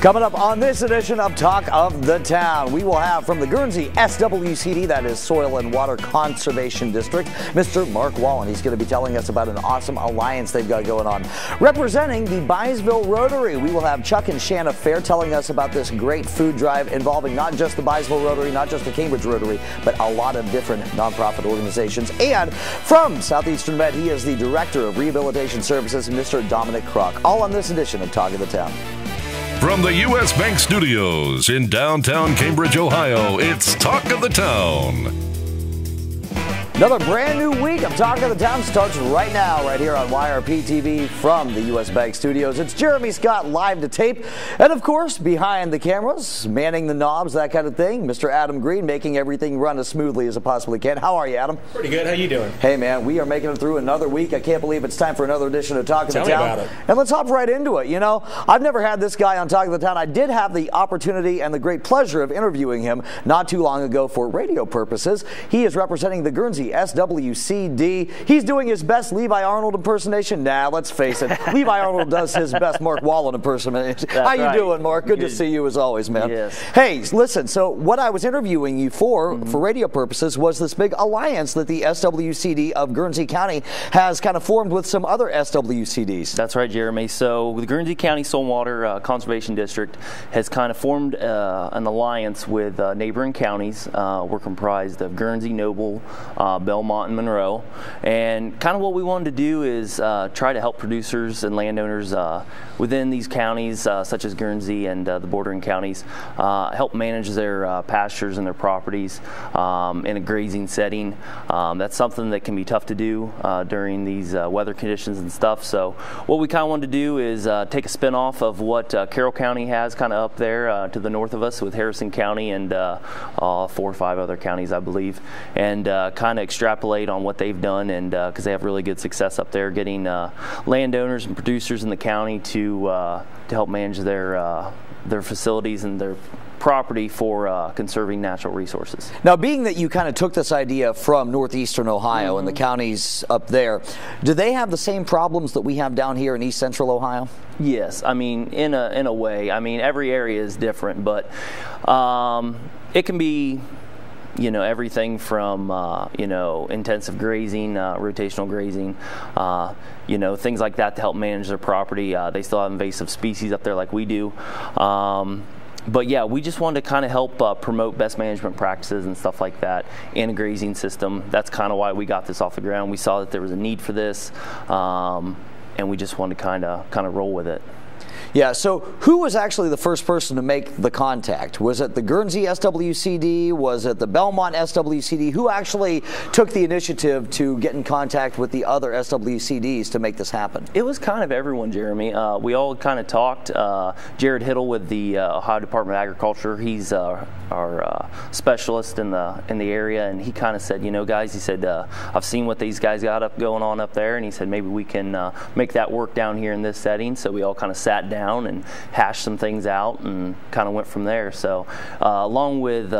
Coming up on this edition of Talk of the Town, we will have from the Guernsey SWCD, that is Soil and Water Conservation District, Mr. Mark Wallen. He's going to be telling us about an awesome alliance they've got going on. Representing the Byesville Rotary, we will have Chuck and Shana Fair telling us about this great food drive involving not just the Byesville Rotary, not just the Cambridge Rotary, but a lot of different nonprofit organizations. And from Southeastern Med, he is the Director of Rehabilitation Services, Mr. Dominic Crock. All on this edition of Talk of the Town. From the U.S. Bank Studios in downtown Cambridge, Ohio, it's Talk of the Town. Another brand new week of Talk of the Town starts right now, right here on YRP TV from the U.S. Bank Studios. It's Jeremy Scott live to tape. And of course, behind the cameras, manning the knobs, that kind of thing, Mr. Adam Green, making everything run as smoothly as it possibly can. How are you, Adam? Pretty good. How you doing? Hey, man, we are making it through another week. I can't believe it's time for another edition of Talk of the Town. Tell me about it. And let's hop right into it. You know, I've never had this guy on Talk of the Town. I did have the opportunity and the great pleasure of interviewing him not too long ago for radio purposes. He is representing the Guernsey SWCD. He's doing his best Levi Arnold impersonation. Nah, let's face it. Levi Arnold does his best Mark Wallen impersonation. How you doing, Mark? Good to see you as always, man. Yes. Hey, listen, so what I was interviewing you for radio purposes, was this big alliance that the SWCD of Guernsey County has kind of formed with some other SWCDs. That's right, Jeremy. So the Guernsey County Soil and Water Conservation District has kind of formed an alliance with neighboring counties. We're comprised of Guernsey, Noble, Belmont, and Monroe. And kind of what we wanted to do is try to help producers and landowners within these counties, such as Guernsey and the bordering counties, help manage their pastures and their properties in a grazing setting. That's something that can be tough to do during these weather conditions and stuff. So what we kind of wanted to do is take a spin off of what Carroll County has kind of up there to the north of us with Harrison County and 4 or 5 other counties, I believe, and kind of extrapolate on what they've done, and because they have really good success up there getting landowners and producers in the county to help manage their facilities and their property for conserving natural resources. Now, being that you kind of took this idea from northeastern Ohio and the counties up there, do they have the same problems that we have down here in east central Ohio? Yes, I mean, in a way. I mean, every area is different, but it can be, you know, everything from, you know, intensive grazing, rotational grazing, you know, things like that to help manage their property. They still have invasive species up there like we do. But yeah, we just wanted to kind of help promote best management practices and stuff like that in a grazing system. That's kind of why we got this off the ground. We saw that there was a need for this, and we just wanted to kind of roll with it. Yeah, so who was actually the first person to make the contact? Was it the Guernsey SWCD? Was it the Belmont SWCD? Who actually took the initiative to get in contact with the other SWCDs to make this happen? It was kind of everyone, Jeremy. We all kind of talked. Jared Hiddle with the Ohio Department of Agriculture, he's our specialist in the area, and he kind of said, you know, guys, he said, I've seen what these guys got going on up there, and he said maybe we can make that work down here in this setting. So we all kind of sat down and hashed some things out and kind of went from there. So along with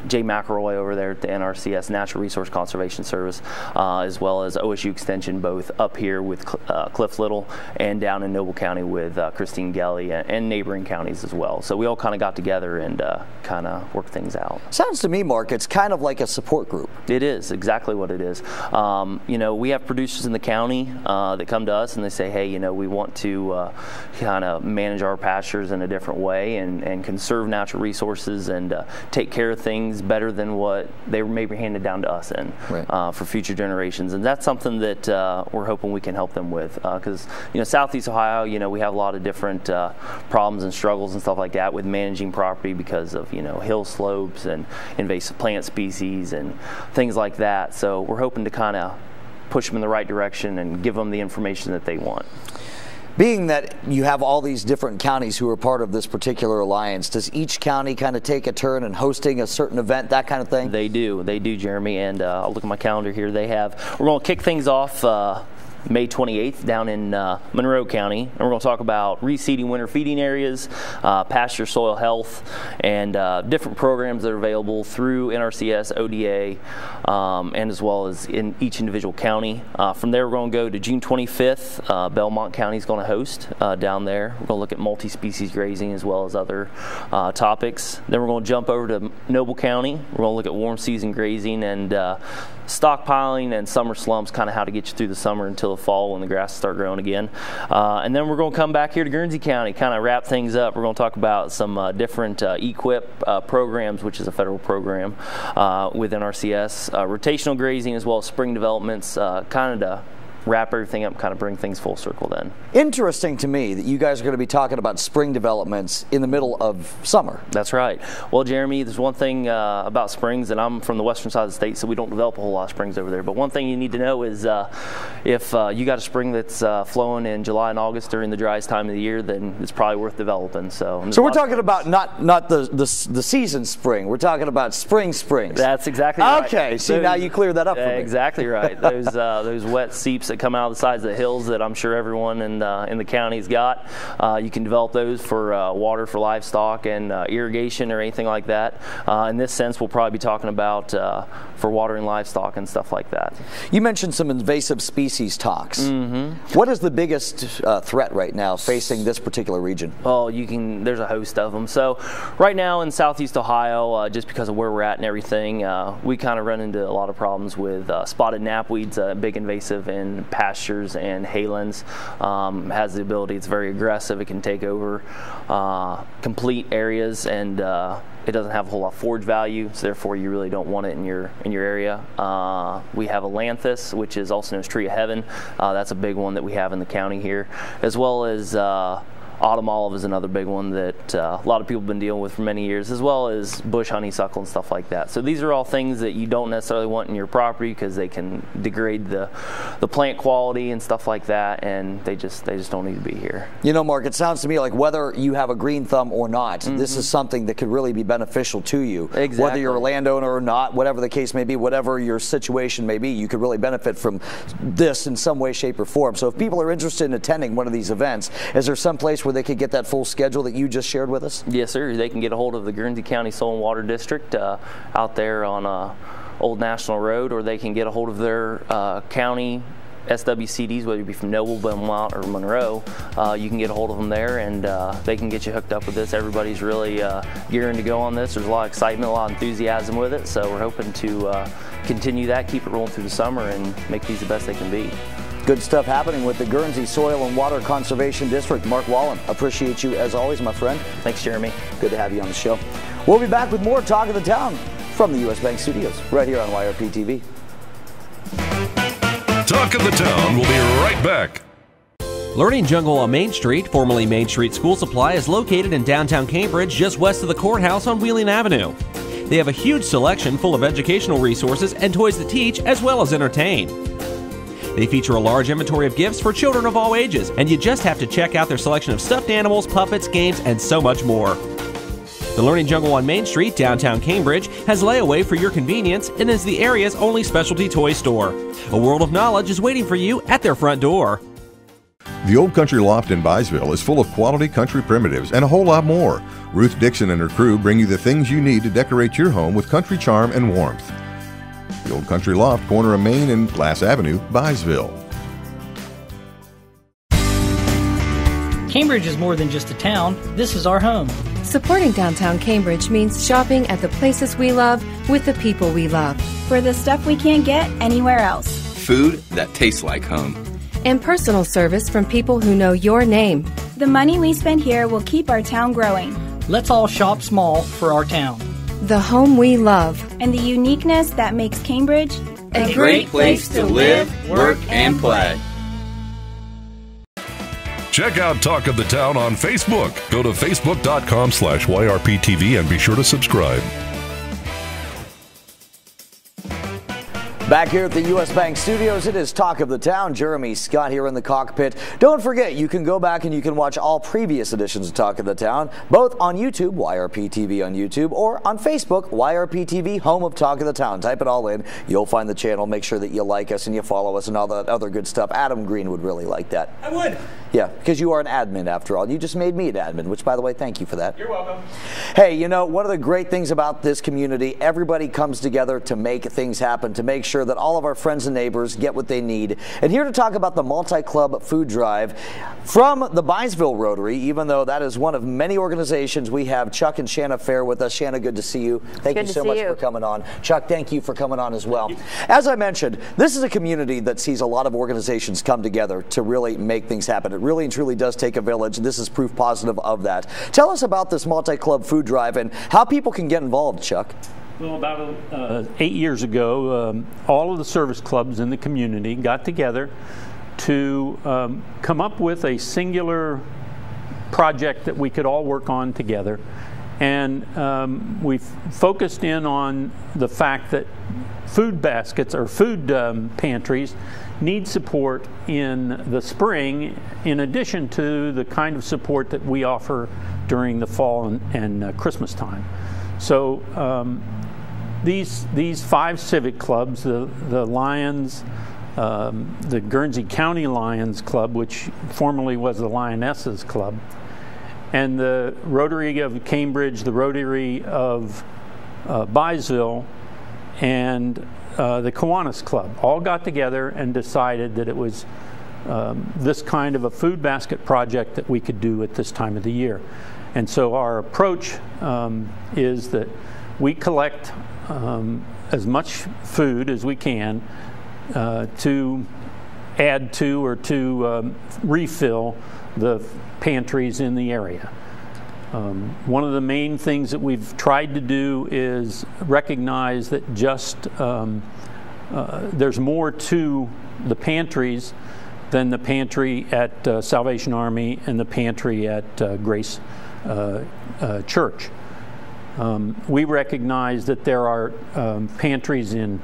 Jay McElroy over there at the NRCS, Natural Resource Conservation Service, as well as OSU Extension, both up here with Cliff Little and down in Noble County with Christine Gelly and neighboring counties as well. So we all kind of got together and kind of worked things out. Sounds to me, Mark, it's kind of like a support group. It is exactly what it is. You know, we have producers in the county that come to us and they say, hey, you know, we want to kind of manage our pastures in a different way and conserve natural resources and take care of things better than what they were maybe handed down to us in for future generations. And that's something that we're hoping we can help them with, because you know, Southeast Ohio, you know, we have a lot of different problems and struggles and stuff like that with managing property because of, you know, hill slopes and invasive plant species and things like that. So we're hoping to kind of push them in the right direction and give them the information that they want. Being that you have all these different counties who are part of this particular alliance, does each county kind of take a turn in hosting a certain event, that kind of thing? They do, Jeremy, and I'll look at my calendar here. We're going to kick things off May 28th down in Monroe County, and we're going to talk about reseeding winter feeding areas, pasture soil health, and different programs that are available through NRCS, ODA, and as well as in each individual county. From there, we're going to go to June 25th. Belmont County is going to host down there. We're going to look at multi-species grazing as well as other topics. Then we're going to jump over to Noble County. We're going to look at warm season grazing and stockpiling and summer slumps, kind of how to get you through the summer until the fall when the grass start growing again. And then we're going to come back here to Guernsey County, kind of wrap things up. We're going to talk about some different EQIP programs, which is a federal program with NRCS, rotational grazing as well as spring developments, kind of to wrap everything up, kind of bring things full circle then. Interesting to me that you guys are going to be talking about spring developments in the middle of summer. That's right. Well, Jeremy, there's one thing about springs, and I'm from the western side of the state, so we don't develop a whole lot of springs over there. But one thing you need to know is if you got a spring that's flowing in July and August during the driest time of the year, then it's probably worth developing. So we're talking about not the season spring. We're talking about springs. That's exactly right. Okay. See, now you cleared that up for me. Exactly right. Those wet seeps that come out of the sides of the hills that I'm sure everyone in the county's got. You can develop those for water for livestock and irrigation or anything like that. In this sense, we'll probably be talking about for watering livestock and stuff like that. You mentioned some invasive species talks. Mm-hmm. What is the biggest threat right now facing this particular region? Oh, there's a host of them. So right now in Southeast Ohio, just because of where we're at and everything, we kind of run into a lot of problems with spotted knapweeds, big invasive in pastures and haylands. Has the ability, it's very aggressive, it can take over complete areas, and it doesn't have a whole lot of forage value, so therefore you really don't want it in your area. We have a lanthus, which is also known as tree of heaven. That's a big one that we have in the county here, as well as autumn olive is another big one that a lot of people have been dealing with for many years, as well as bush honeysuckle and stuff like that. So these are all things that you don't necessarily want in your property because they can degrade the plant quality and stuff like that, and they just don't need to be here. You know, Mark, it sounds to me like whether you have a green thumb or not, this is something that could really be beneficial to you. Exactly. Whether you're a landowner or not, whatever the case may be, whatever your situation may be, you could really benefit from this in some way, shape, or form. So if people are interested in attending one of these events, is there some place where they could get that full schedule that you just shared with us? Yes, sir. They can get a hold of the Guernsey County Soil and Water District out there on Old National Road, or they can get a hold of their county SWCDs, whether it be from Noble, Belmont, or Monroe. You can get a hold of them there, and they can get you hooked up with this. Everybody's really gearing to go on this. There's a lot of excitement, a lot of enthusiasm with it, so we're hoping to continue that, keep it rolling through the summer, and make these the best they can be. Good stuff happening with the Guernsey Soil and Water Conservation District. Mark Wallen, appreciate you as always, my friend. Thanks, Jeremy. Good to have you on the show. We'll be back with more Talk of the Town from the U.S. Bank Studios, right here on YRP TV. Talk of the Town will be right back. Learning Jungle on Main Street, formerly Main Street School Supply, is located in downtown Cambridge, just west of the courthouse on Wheeling Avenue. They have a huge selection full of educational resources and toys that teach as well as entertain. They feature a large inventory of gifts for children of all ages, and you just have to check out their selection of stuffed animals, puppets, games, and so much more. The Learning Jungle on Main Street, downtown Cambridge, has layaway for your convenience and is the area's only specialty toy store. A world of knowledge is waiting for you at their front door. The Old Country Loft in Byesville is full of quality country primitives and a whole lot more. Ruth Dixon and her crew bring you the things you need to decorate your home with country charm and warmth. The Old Country Loft, corner of Main and Glass Avenue, Byesville. Cambridge is more than just a town. This is our home. Supporting downtown Cambridge means shopping at the places we love with the people we love. For the stuff we can't get anywhere else. Food that tastes like home. And personal service from people who know your name. The money we spend here will keep our town growing. Let's all shop small for our town. The home we love. And the uniqueness that makes Cambridge a great place to live, work, and play. Check out Talk of the Town on Facebook. Go to facebook.com/YRPTV and be sure to subscribe. Back here at the U.S. Bank Studios, it is Talk of the Town. Jeremy Scott here in the cockpit. Don't forget, you can go back and you can watch all previous editions of Talk of the Town, both on YouTube, YRP TV on YouTube, or on Facebook, YRP TV, home of Talk of the Town. Type it all in. You'll find the channel. Make sure that you like us and you follow us and all that other good stuff. Adam Green would really like that. I would. Yeah, because you are an admin after all. You just made me an admin, which, by the way, thank you for that. You're welcome. Hey, you know, one of the great things about this community, everybody comes together to make things happen, to make sure that all of our friends and neighbors get what they need. And here to talk about the multi-club food drive from the Byesville Rotary, even though that is one of many organizations, we have Chuck and Shana Fair with us. Shana, good to see you. Thank you so much for coming on. Chuck, thank you for coming on as well. As I mentioned, this is a community that sees a lot of organizations come together to really make things happen. It really and truly does take a village. This is proof positive of that. Tell us about this multi-club food drive and how people can get involved, Chuck. Well, about 8 years ago, all of the service clubs in the community got together to come up with a singular project that we could all work on together. And we focused in on the fact that food baskets or food pantries need support in the spring, in addition to the kind of support that we offer during the fall and Christmas time. So these 5 civic clubs, the Lions, the Guernsey County Lions Club, which formerly was the Lionesses Club, and the Rotary of Cambridge, the Rotary of Byesville, and the Kiwanis Club all got together and decided that it was this kind of a food basket project that we could do at this time of the year. And so our approach is that we collect as much food as we can to add to or to refill the pantries in the area. One of the main things that we've tried to do is recognize that just there's more to the pantries than the pantry at Salvation Army and the pantry at Grace Church. We recognize that there are pantries in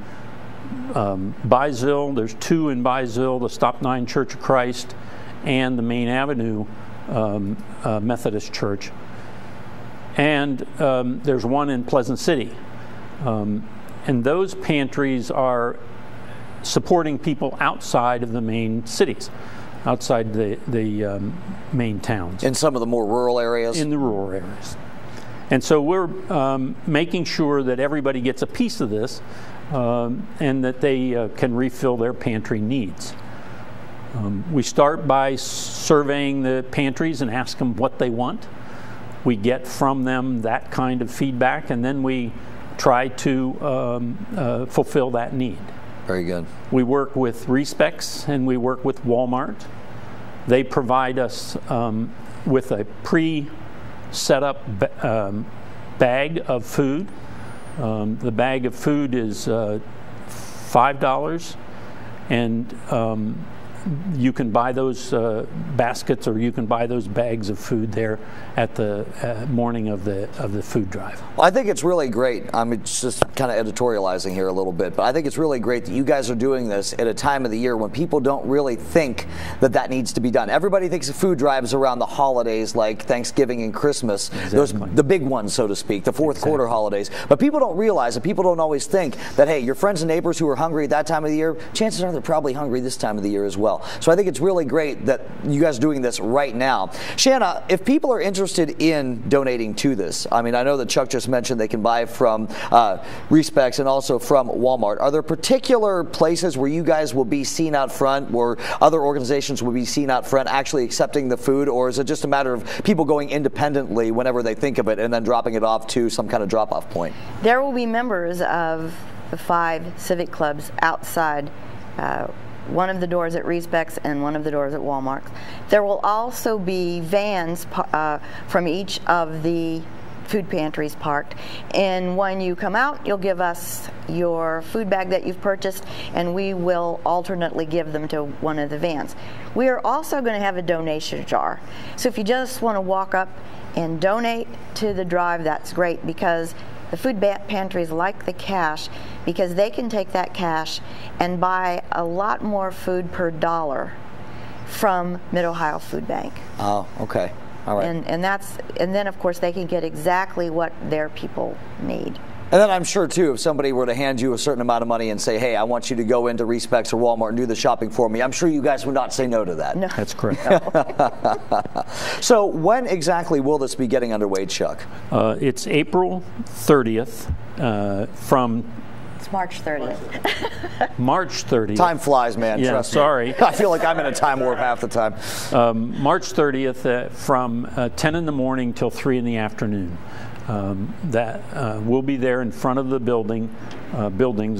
Byesville. There's 2 in Byesville, the Stop 9 Church of Christ and the Main Avenue Methodist Church. And there's one in Pleasant City. And those pantries are supporting people outside of the main cities, outside the main towns. In some of the more rural areas? In the rural areas. And so we're making sure that everybody gets a piece of this and that they can refill their pantry needs. We start by surveying the pantries and ask them what they want. We get from them that kind of feedback, and then we try to fulfill that need. Very good. We work with Respecs and we work with Walmart. They provide us with a pre-set up bag of food. The bag of food is $5, and you can buy those baskets, or you can buy those bags of food there at the morning of the food drive. Well, I think it's really great. I'm just kind of editorializing here a little bit, but I think it's really great that you guys are doing this at a time of the year when people don't really think that that needs to be done. Everybody thinks of food drives around the holidays like Thanksgiving and Christmas, those the big ones, so to speak, the fourth quarter holidays. But people don't realize, and people don't always think that, hey, your friends and neighbors who are hungry at that time of the year, chances are they're probably hungry this time of the year as well. So I think it's really great that you guys are doing this right now. Shana, if people are interested in donating to this, I mean, I know that Chuck just mentioned they can buy from Respecs and also from Walmart. Are there particular places where you guys will be seen out front, where other organizations will be seen out front actually accepting the food, or is it just a matter of people going independently whenever they think of it and then dropping it off to some kind of drop-off point? There will be members of the 5 civic clubs outside one of the doors at Respecs and one of the doors at Walmart. There will also be vans from each of the food pantries parked, and when you come out, you'll give us your food bag that you've purchased, and we will alternately give them to one of the vans. We are also going to have a donation jar, so if you just want to walk up and donate to the drive, that's great, because the food pantries like the cash because they can take that cash and buy a lot more food per dollar from Mid-Ohio Food Bank. Oh, okay. All right. And then of course they can get exactly what their people need. And then I'm sure, too, if somebody were to hand you a certain amount of money and say, hey, I want you to go into Respecs or Walmart and do the shopping for me, I'm sure you guys would not say no to that. No. That's correct. So when exactly will this be getting underway, Chuck? It's April 30th from... It's March 30th. March 30th. Time flies, man. Yeah, trust sorry. me. I feel like I'm in a time warp half the time. March 30th from 10 in the morning till 3 in the afternoon. We'll be there in front of the buildings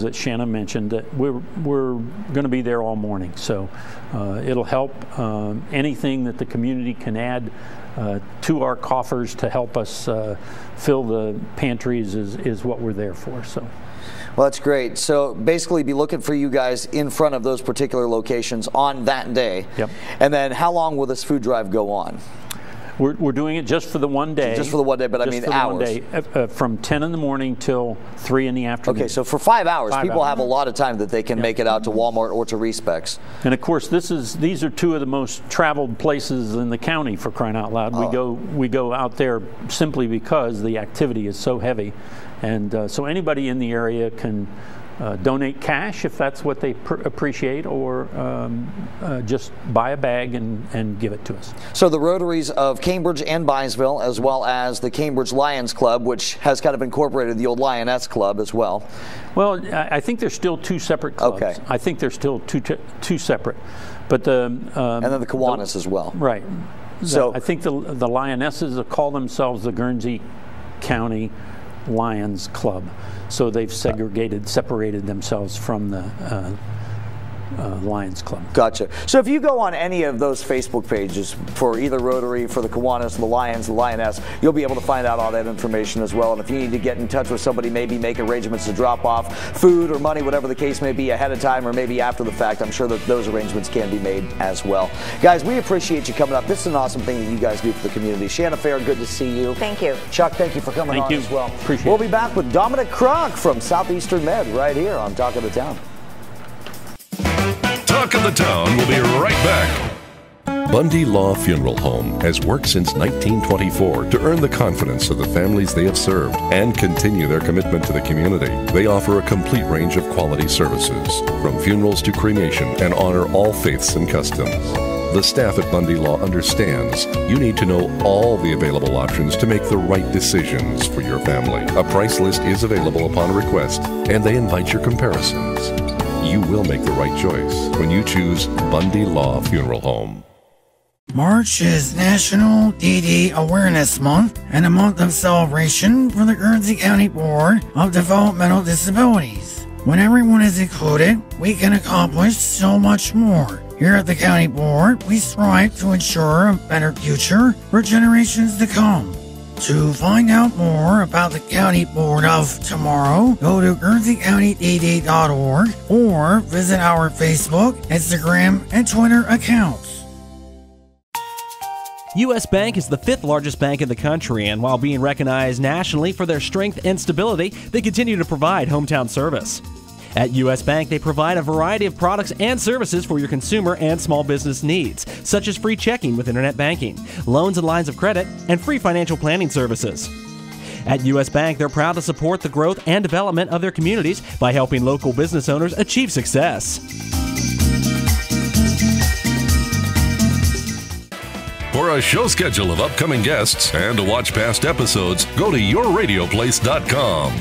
that Shana mentioned. That we're going to be there all morning, so it'll help. Anything that the community can add to our coffers to help us fill the pantries is what we're there for. So. Well, that's great. So basically be looking for you guys in front of those particular locations on that day. Yep. And then how long will this food drive go on? We're doing it just for the one day. Just for the one day, but I mean hours. From 10 in the morning till 3 in the afternoon. Okay, so for 5 hours, people have a lot of time that they can make it out to Walmart or to Respecs. And of course, these are two of the most traveled places in the county, for crying out loud. We go out there simply because the activity is so heavy, and so anybody in the area can donate cash if that's what they appreciate, or just buy a bag and give it to us. So the Rotaries of Cambridge and Byesville, as well as the Cambridge Lions Club, which has kind of incorporated the old Lioness Club as well. Well, I think they're still two separate clubs. Okay. I think they're still two separate. But and then the Kiwanis as well. Right. So I think the Lionesses call themselves the Guernsey County Lions Club. So they've separated themselves from the Lions Club. Gotcha. So if you go on any of those Facebook pages for either Rotary, for the Kiwanis, the Lions, the Lioness, you'll be able to find out all that information as well. And if you need to get in touch with somebody, maybe make arrangements to drop off food or money, whatever the case may be, ahead of time or maybe after the fact, I'm sure that those arrangements can be made as well. Guys, we appreciate you coming up. This is an awesome thing that you guys do for the community. Shana Fair, good to see you. Thank you. Chuck, thank you for coming on as well. Appreciate it. We'll be back with Dominic Crock from Southeastern Med right here on Talk of the Town. Talk of the Town will be right back. Bundy Law Funeral Home has worked since 1924 to earn the confidence of the families they have served and continue their commitment to the community. They offer a complete range of quality services, from funerals to cremation, and honor all faiths and customs. The staff at Bundy Law understands you need to know all the available options to make the right decisions for your family. A price list is available upon request, and they invite your comparisons. You will make the right choice when you choose Bundy Law Funeral Home. March is National DD Awareness Month and a month of celebration for the Guernsey County Board of Developmental Disabilities. When everyone is included, we can accomplish so much more. Here at the County Board, we strive to ensure a better future for generations to come. To find out more about the County Board of Tomorrow, go to GuernseyCountyDD.org or visit our Facebook, Instagram, and Twitter accounts. U.S. Bank is the 5th largest bank in the country, and while being recognized nationally for their strength and stability, they continue to provide hometown service. At U.S. Bank, they provide a variety of products and services for your consumer and small business needs, such as free checking with internet banking, loans and lines of credit, and free financial planning services. At U.S. Bank, they're proud to support the growth and development of their communities by helping local business owners achieve success. For a show schedule of upcoming guests and to watch past episodes, go to yourradioplace.com.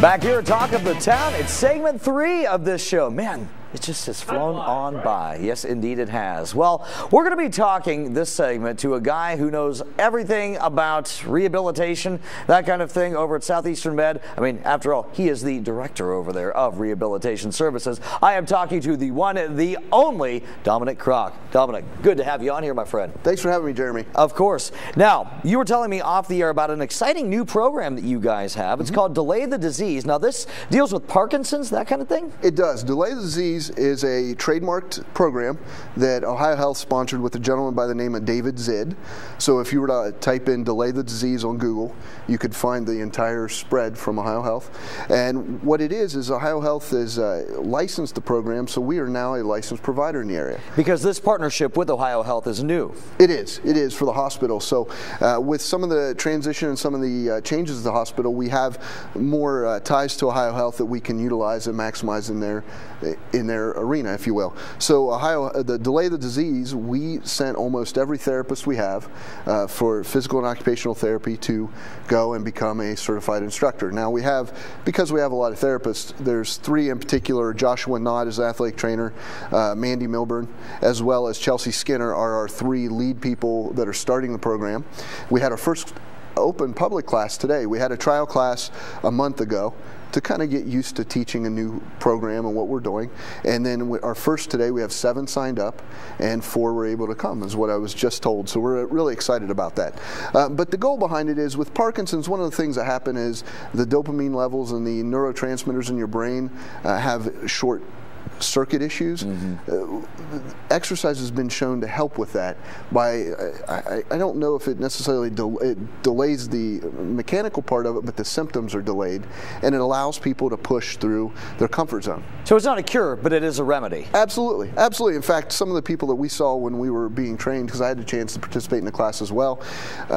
Back here at Talk of the Town, it's segment 3 of this show. Man, it just has flown on by. Yes, indeed it has. Well, we're going to be talking this segment to a guy who knows everything about rehabilitation, that kind of thing, over at Southeastern Med. I mean, after all, he is the director over there of Rehabilitation Services. I am talking to the one, the only Dominic Crock. Dominic, good to have you on here, my friend. Thanks for having me, Jeremy. Of course. Now, you were telling me off the air about an exciting new program that you guys have. It's called Delay the Disease. Now, this deals with Parkinson's, that kind of thing? It does. Delay the Disease Disease is a trademarked program that Ohio Health sponsored with a gentleman by the name of David Zid. So if you were to type in Delay the Disease on Google, you could find the entire spread from Ohio Health. And what it is Ohio Health is licensed the program, so we are now a licensed provider in the area. Because this partnership with Ohio Health is new. It is for the hospital. So with some of the transition and some of the changes to the hospital, we have more ties to Ohio Health that we can utilize and maximize in their arena, if you will. So the Delay the Disease, we sent almost every therapist we have for physical and occupational therapy to go and become a certified instructor. Now because we have a lot of therapists, there's 3 in particular. Joshua Knott is athletic trainer, Mandy Milburn, as well as Chelsea Skinner are our 3 lead people that are starting the program. We had our first open public class today. We had a trial class a month ago to kind of get used to teaching a new program and what we're doing. And then our first today, we have 7 signed up and 4 were able to come, is what I was just told. So we're really excited about that. But the goal behind it is with Parkinson's, one of the things that happen is the dopamine levels and the neurotransmitters in your brain have short circuit issues. Exercise has been shown to help with that by, I don't know if it necessarily it delays the mechanical part of it, but the symptoms are delayed, and it allows people to push through their comfort zone. So it's not a cure, but it is a remedy. Absolutely, absolutely. In fact, some of the people that we saw when we were being trained, because I had the chance to participate in the class as well,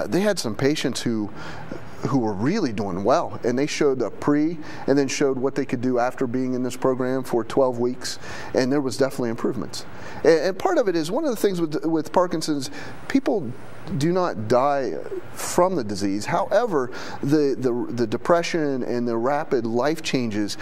they had some patients who were really doing well, and they showed a pre and then showed what they could do after being in this program for 12 weeks, and there was definitely improvements. And part of it is one of the things with Parkinson's, people do not die from the disease. However, the depression and the rapid life changes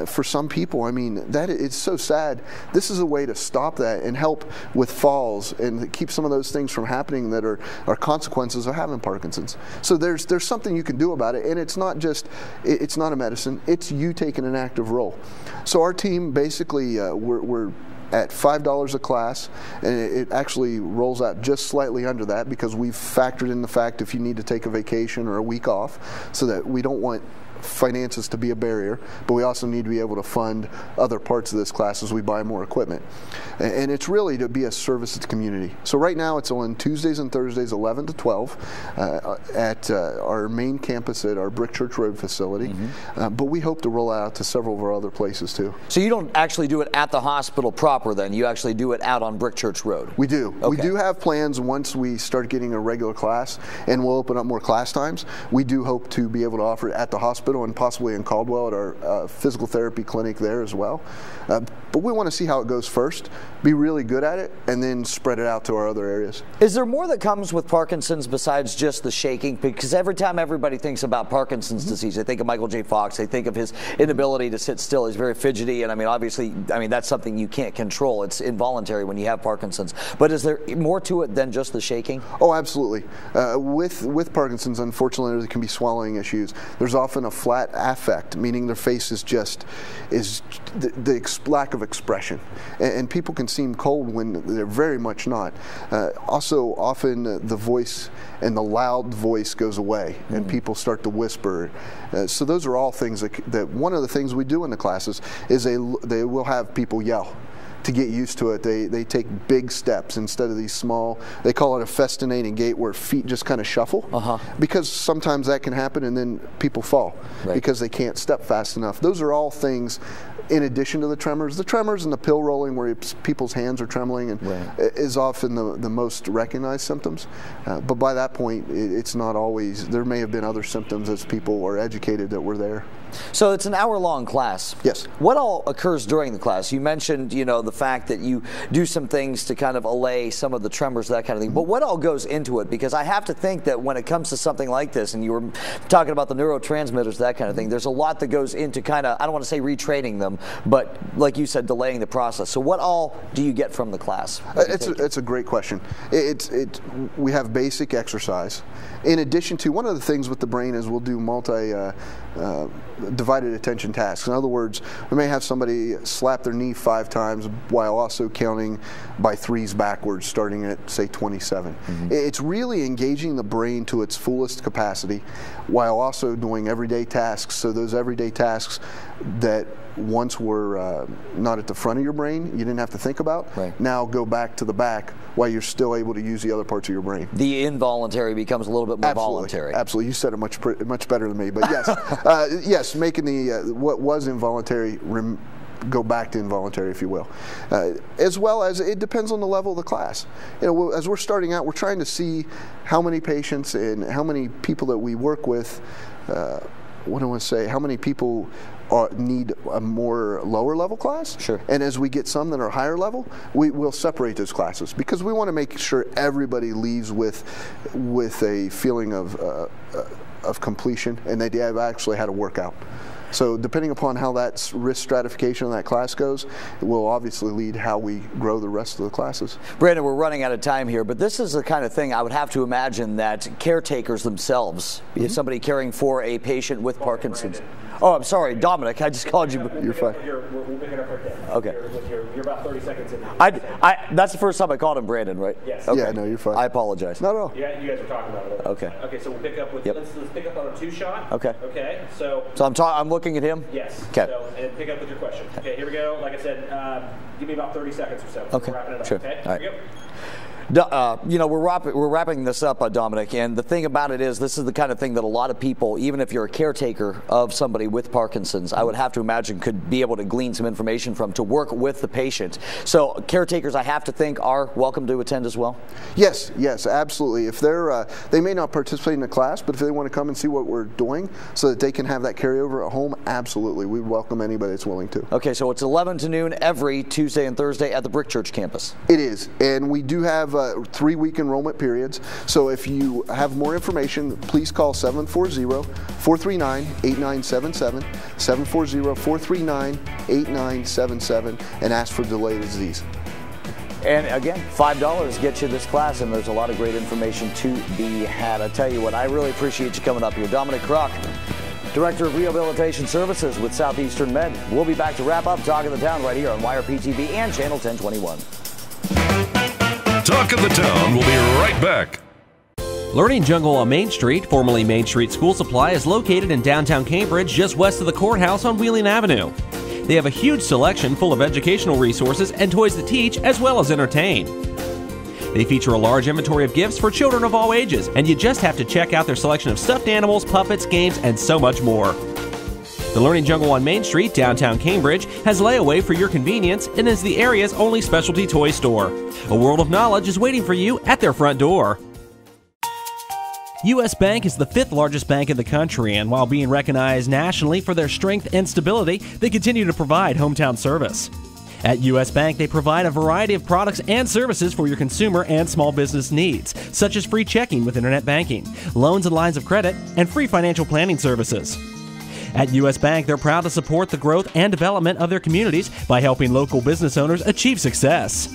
for some people, I mean, it's so sad. This is a way to stop that and help with falls and keep some of those things from happening that are consequences of having Parkinson's. So there's something you can do about it, and it's not a medicine, it's you taking an active role. So our team basically, we're at $5 a class, and it actually rolls out just slightly under that because we've factored in the fact if you need to take a vacation or a week off, so that we don't want finances to be a barrier, but we also need to be able to fund other parts of this class as we buy more equipment. And it's really to be a service to the community. So right now it's on Tuesdays and Thursdays 11 to 12 at our main campus at our Brick Church Road facility, but we hope to roll out to several of our other places too. So you don't actually do it at the hospital proper then, you actually do it out on Brick Church Road? We do. Okay. We do have plans once we start getting a regular class and we'll open up more class times. We do hope to be able to offer it at the hospital and possibly in Caldwell at our physical therapy clinic there as well. But we want to see how it goes first, be really good at it, and then spread it out to our other areas. Is there more that comes with Parkinson's besides just the shaking? Because every time everybody thinks about Parkinson's disease, they think of Michael J. Fox, they think of his inability to sit still. He's very fidgety, and I mean, obviously, that's something you can't control. It's involuntary when you have Parkinson's. But is there more to it than just the shaking? Oh, absolutely. With Parkinson's, unfortunately, there can be swallowing issues. There's often a flat affect, meaning their face is just the lack of expression, and people can seem cold when they're very much not. Also, often the voice and the loud voice goes away, and people start to whisper. So those are all things that one of the things we do in the classes is they will have people yell. To get used to it, they take big steps instead of these small, they call it a festinating gait where feet just kind of shuffle, because sometimes that can happen and then people fall because they can't step fast enough. Those are all things in addition to the tremors and the pill rolling where people's hands are trembling and is often the most recognized symptoms. But by that point, it's not always, there may have been other symptoms as people are educated that were there. So it's an hour-long class. Yes. What all occurs during the class? You mentioned, the fact that you do some things to kind of allay some of the tremors, that kind of thing. But what all goes into it? Because I have to think that when it comes to something like this, and you were talking about the neurotransmitters, that kind of thing, there's a lot that goes into kind of, I don't want to say retraining them, but like you said, delaying the process. So what all do you get from the class? It's a great question. We have basic exercise, in addition to, one of the things with the brain is we'll do divided attention tasks. In other words, we may have somebody slap their knee 5 times while also counting by 3s backwards, starting at, say, 27. It's really engaging the brain to its fullest capacity while also doing everyday tasks. So those everyday tasks that once were not at the front of your brain, you didn't have to think about, now go back to the back while you're still able to use the other parts of your brain. The involuntary becomes a little bit more voluntary. Absolutely. You said it much better than me. But yes, yes, making the what was involuntary go back to involuntary, if you will. As well as it depends on the level of the class. You know, as we're starting out, we're trying to see how many patients and how many people that we work with, what do I want to say, how many people need a more lower level class. Sure. And as we get some that are higher level, we'll separate those classes because we want to make sure everybody leaves with a feeling of completion and they have actually had a workout. So depending upon how that risk stratification of that class goes, it will obviously lead how we grow the rest of the classes. Brandon, we're running out of time here, but this is the kind of thing I would have to imagine that caretakers themselves, somebody caring for a patient with Parkinson's. Oh, I'm sorry, Dominic, I just called you. You're fine. We'll pick it up right there. Okay. You're about 30 seconds in. That's the first time I called him Brandon, right? Yes. Okay. Yeah, no, you're fine. I apologize. Not at all. Yeah, you guys were talking about it. Okay. Okay, so we'll pick up with, let's pick up on a 2-shot. Okay. Okay, so I'm looking at him? Yes. Okay. So, and pick up with your question. Okay, here we go. Like I said, give me about 30 seconds or so. Okay. We're wrapping it up. Sure. Okay, all right. Here we go. You know, we're wrapping this up, Dominic, and the thing about it is this is the kind of thing that a lot of people, even if you're a caretaker of somebody with Parkinson's, I would have to imagine could be able to glean some information from to work with the patient. So caretakers, I have to think, are welcome to attend as well? Yes, yes, absolutely. If they're, they may not participate in the class, but if they want to come and see what we're doing so that they can have that carryover at home, absolutely. We welcome anybody that's willing to. Okay, so it's 11 to noon every Tuesday and Thursday at the Brick Church campus. It is, and we do have 3-week enrollment periods. So if you have more information, please call 740-439-8977, 740-439-8977, and ask for delayed disease. And again, $5 gets you this class, and there's a lot of great information to be had. I tell you what, I really appreciate you coming up here. Dominic Crock, Director of Rehabilitation Services with Southeastern Med. We'll be back to wrap up Talk of the Town right here on YRP-TV and Channel 1021. Talk of the Town will be right back. Learning Jungle on Main Street, formerly Main Street School Supply, is located in downtown Cambridge, just west of the courthouse on Wheeling Avenue. They have a huge selection full of educational resources and toys that teach as well as entertain. They feature a large inventory of gifts for children of all ages, and you just have to check out their selection of stuffed animals, puppets, games, and so much more. The Learning Jungle on Main Street, downtown Cambridge, has layaway for your convenience and is the area's only specialty toy store. A world of knowledge is waiting for you at their front door. U.S. Bank is the 5th largest bank in the country, and while being recognized nationally for their strength and stability, they continue to provide hometown service. At U.S. Bank, they provide a variety of products and services for your consumer and small business needs, such as free checking with internet banking, loans and lines of credit, and free financial planning services. At U.S. Bank, they're proud to support the growth and development of their communities by helping local business owners achieve success.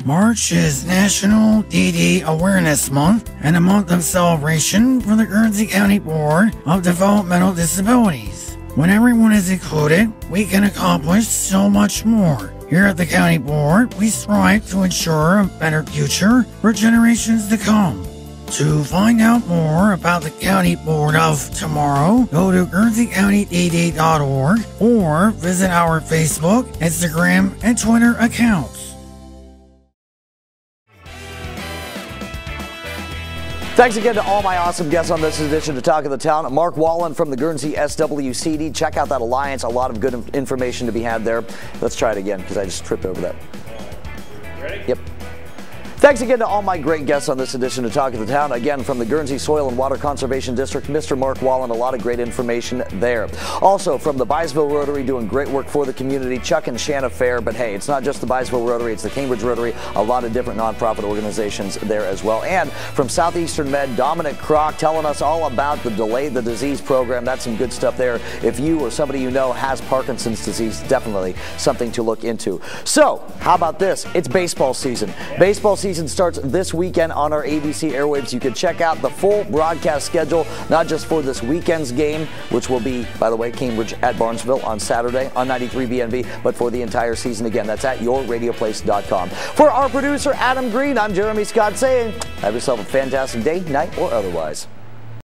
March is National DD Awareness Month and a month of celebration for the Guernsey County Board of Developmental Disabilities. When everyone is included, we can accomplish so much more. Here at the County Board, we strive to ensure a better future for generations to come. To find out more about the County Board of Tomorrow, go to GuernseyCountyDD.org or visit our Facebook, Instagram, and Twitter accounts. Thanks again to all my awesome guests on this edition of Talk of the Town. Mark Wallen from the Guernsey SWCD. Check out that alliance. A lot of good information to be had there. Let's try it again because I just tripped over that. Ready? Yep. Thanks again to all my great guests on this edition of Talk of the Town. Again, from the Guernsey Soil and Water Conservation District, Mr. Mark Wallen, a lot of great information there. Also, from the Byesville Rotary, doing great work for the community, Chuck and Shana Fair. But hey, it's not just the Byesville Rotary, it's the Cambridge Rotary, a lot of different nonprofit organizations there as well. And from Southeastern Med, Dominic Crock telling us all about the Delay the Disease program. That's some good stuff there. If you or somebody you know has Parkinson's disease, definitely something to look into. So, how about this? It's baseball season. Baseball season season starts this weekend on our ABC airwaves. You can check out the full broadcast schedule, not just for this weekend's game, which will be, by the way, Cambridge at Barnesville on Saturday on 93 BNB, but for the entire season. Again, that's at yourradioplace.com. For our producer, Adam Green, I'm Jeremy Scott saying, have yourself a fantastic day, night, or otherwise.